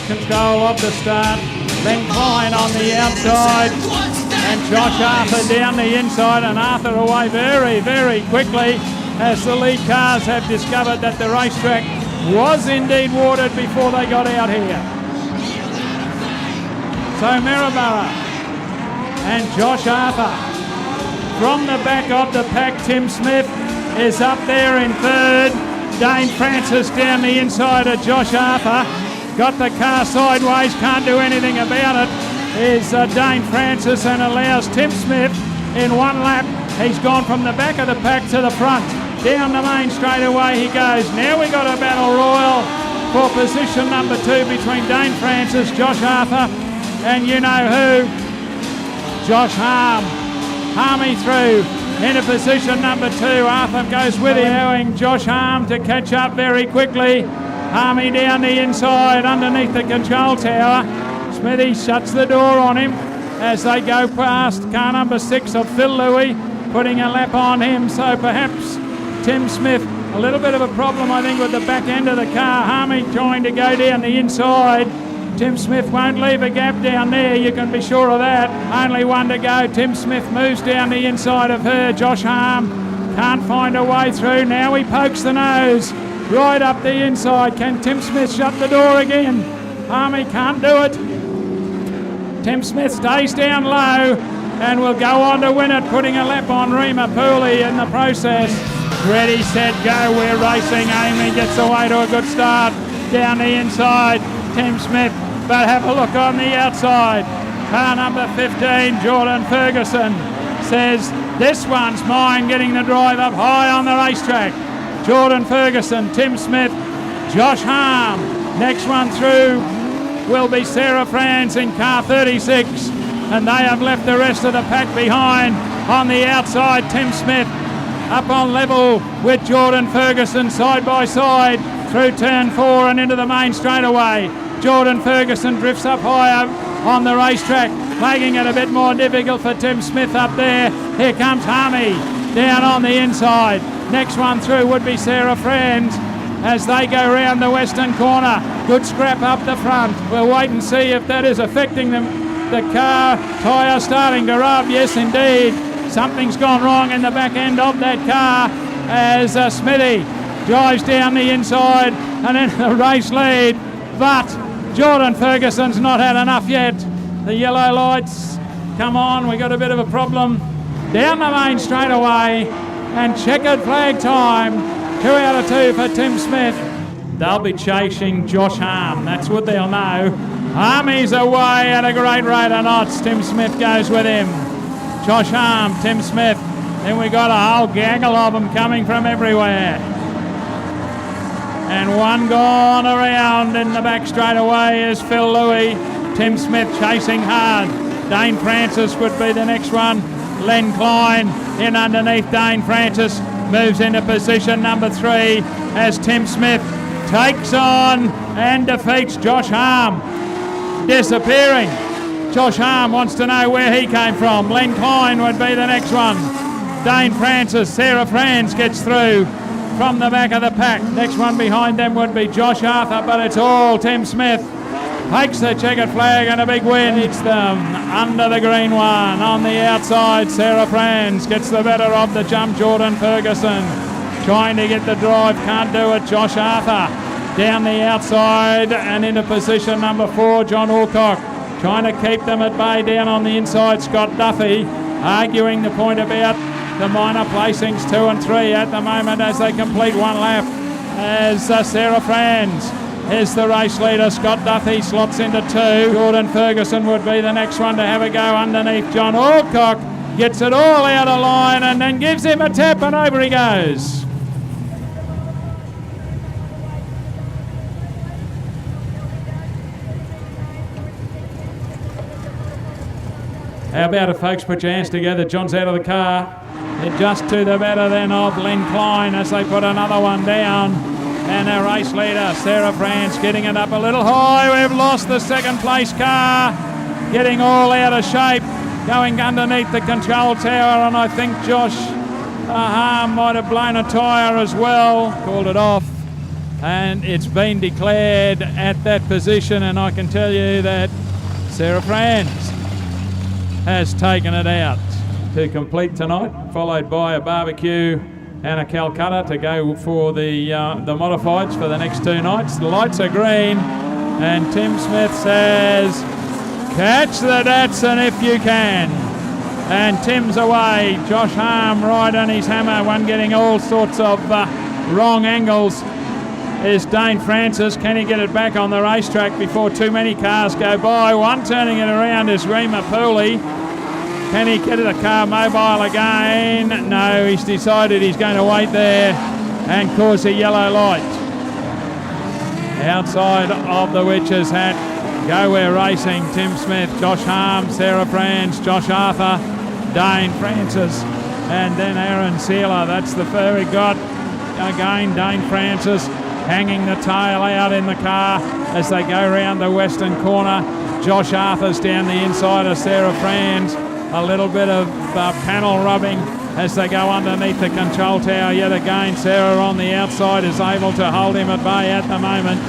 control of the start. Then Klein on the outside and Josh Arthur down the inside, and Arthur away very, very quickly as the lead cars have discovered that the racetrack was indeed watered before they got out here. So Maryborough and Josh Arthur. From the back of the pack, Tim Smith is up there in third. Dane Francis down the inside of Josh Arthur. Got the car sideways, can't do anything about it, is Dane Francis, and allows Tim Smith in one lap. He's gone from the back of the pack to the front. Down the main straightaway he goes. Now we got a battle royal for position number 2 between Dane Francis, Josh Arthur, and you know who, Josh Harm. Harmy through into position number 2. Arthur goes with him, allowing Josh Harm to catch up very quickly. Harmy down the inside underneath the control tower. Smithy shuts the door on him as they go past car number 6 of Phil Louis, putting a lap on him. So perhaps Tim Smith, a little bit of a problem I think with the back end of the car. Harmy trying to go down the inside. Tim Smith won't leave a gap down there, you can be sure of that. Only one to go. Tim Smith moves down the inside of her. Josh Harm can't find a way through. Now he pokes the nose right up the inside. Can Tim Smith shut the door again? Harmy can't do it. Tim Smith stays down low and will go on to win it, putting a lap on Rima Pooley in the process. Ready, set, go. We're racing. Amy gets away to a good start down the inside. Tim Smith, but have a look on the outside. Car number 15, Jordan Ferguson, says, this one's mine, getting the drive up high on the racetrack. Jordan Ferguson, Tim Smith, Josh Harm. Next one through will be Sarah Franz in car 36, and they have left the rest of the pack behind. On the outside, Tim Smith up on level with Jordan Ferguson side by side through turn 4 and into the main straightaway. Jordan Ferguson drifts up higher on the racetrack, making it a bit more difficult for Tim Smith up there. Here comes Harmy down on the inside. Next one through would be Sarah Franz as they go round the western corner. Good scrap up the front. We'll wait and see if that is affecting them. The car tyre starting to rub. Yes, indeed. Something's gone wrong in the back end of that car as Smithy drives down the inside and into the race lead. But Jordan Ferguson's not had enough yet. The yellow lights come on. We got a bit of a problem down the main straightaway, and checkered flag time. 2 out of 2 for Tim Smith. They'll be chasing Josh Harm. That's what they'll know. Harmy's away at a great rate of knots. Tim Smith goes with him. Josh Harm, Tim Smith. Then we got a whole gaggle of them coming from everywhere. And one gone around in the back straight away is Phil Louis. Tim Smith chasing hard. Dane Francis would be the next one. Len Klein in underneath Dane Francis. Moves into position number 3 as Tim Smith takes on and defeats Josh Harm. Disappearing. Josh Harm wants to know where he came from. Len Klein would be the next one. Dane Francis, Sarah Franz gets through from the back of the pack. Next one behind them would be Josh Arthur, but it's all Tim Smith. Takes the checkered flag and a big win. It's them under the green one. On the outside, Sarah Franz gets the better of the jump. Jordan Ferguson trying to get the drive, can't do it. Josh Arthur down the outside and into position number 4, John Alcock trying to keep them at bay. Down on the inside, Scott Duffy arguing the point about the minor placings 2 and 3 at the moment as they complete one lap. As Sarah Franz is the race leader. Scott Duffy slots into 2. Jordan Ferguson would be the next one to have a go underneath John Alcock. Gets it all out of line and then gives him a tap and over he goes. How about it, folks? Put your hands together. John's out of the car. They're just to the better then of Len Klein as they put another one down. And our race leader, Sarah Franz, getting it up a little high. We've lost the second place car. Getting all out of shape. Going underneath the control tower. And I think Josh Harm might have blown a tyre as well. Called it off. and it's been declared at that position, and I can tell you that Sarah Franz has taken it out to complete tonight, followed by a barbecue and a Calcutta to go for the modifieds for the next 2 nights. The lights are green, and Tim Smith says, catch the Datsun if you can. And Tim's away. Josh Harm right on his hammer, one getting all sorts of wrong angles is Dane Francis. Can he get it back on the racetrack before too many cars go by? One turning it around is Rima Pooley. Can he get the car mobile again? No, he's decided he's going to wait there and cause a yellow light. Outside of the Witch's Hat, Go We're Racing, Tim Smith, Josh Harm, Sarah Franz, Josh Arthur, Dane Francis, and then Aaron Sealer. That's the furry got. Again, Dane Francis hanging the tail out in the car as they go round the western corner. Josh Arthur's down the inside of Sarah Franz. A little bit of panel rubbing as they go underneath the control tower yet again. Sarah on the outside is able to hold him at bay at the moment.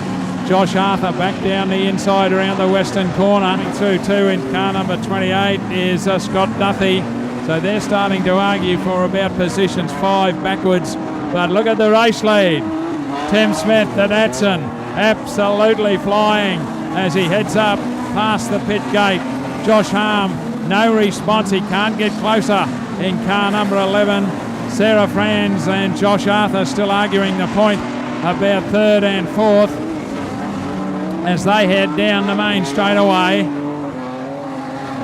Josh Arthur back down the inside around the western corner. Through 2 in car number 28 is Scott Duffy. So they're starting to argue for about positions 5 backwards. But look at the race lead. Tim Smith, the Datsun, absolutely flying as he heads up past the pit gate. Josh Harm, no response. He can't get closer in car number 11. Sarah Franz and Josh Arthur still arguing the point about 3rd and 4th as they head down the main straightaway.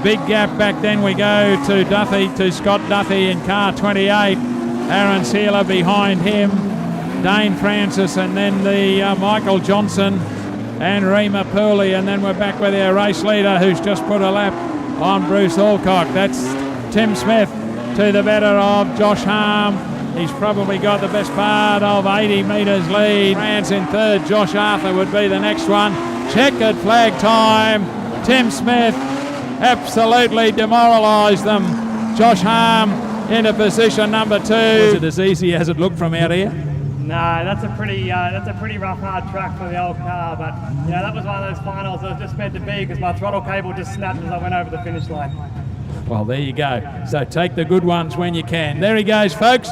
Big gap back then we go to Duffy, to Scott Duffy in car 28. Aaron Sealer behind him. Dane Francis, and then the Michael Johnson and Rima Pooley, and then we're back with our race leader who's just put a lap on Bruce Alcock. That's Tim Smith to the better of Josh Harm. He's probably got the best part of 80 metres lead. France in 3rd, Josh Arthur would be the next one. Checkered flag time. Tim Smith absolutely demoralised them. Josh Harm into position number 2. Was it as easy as it looked from out here? No, that's a pretty rough, hard track for the old car, but that was one of those finals that was just meant to be because my throttle cable just snapped as I went over the finish line. Well, there you go. So take the good ones when you can. There he goes, folks.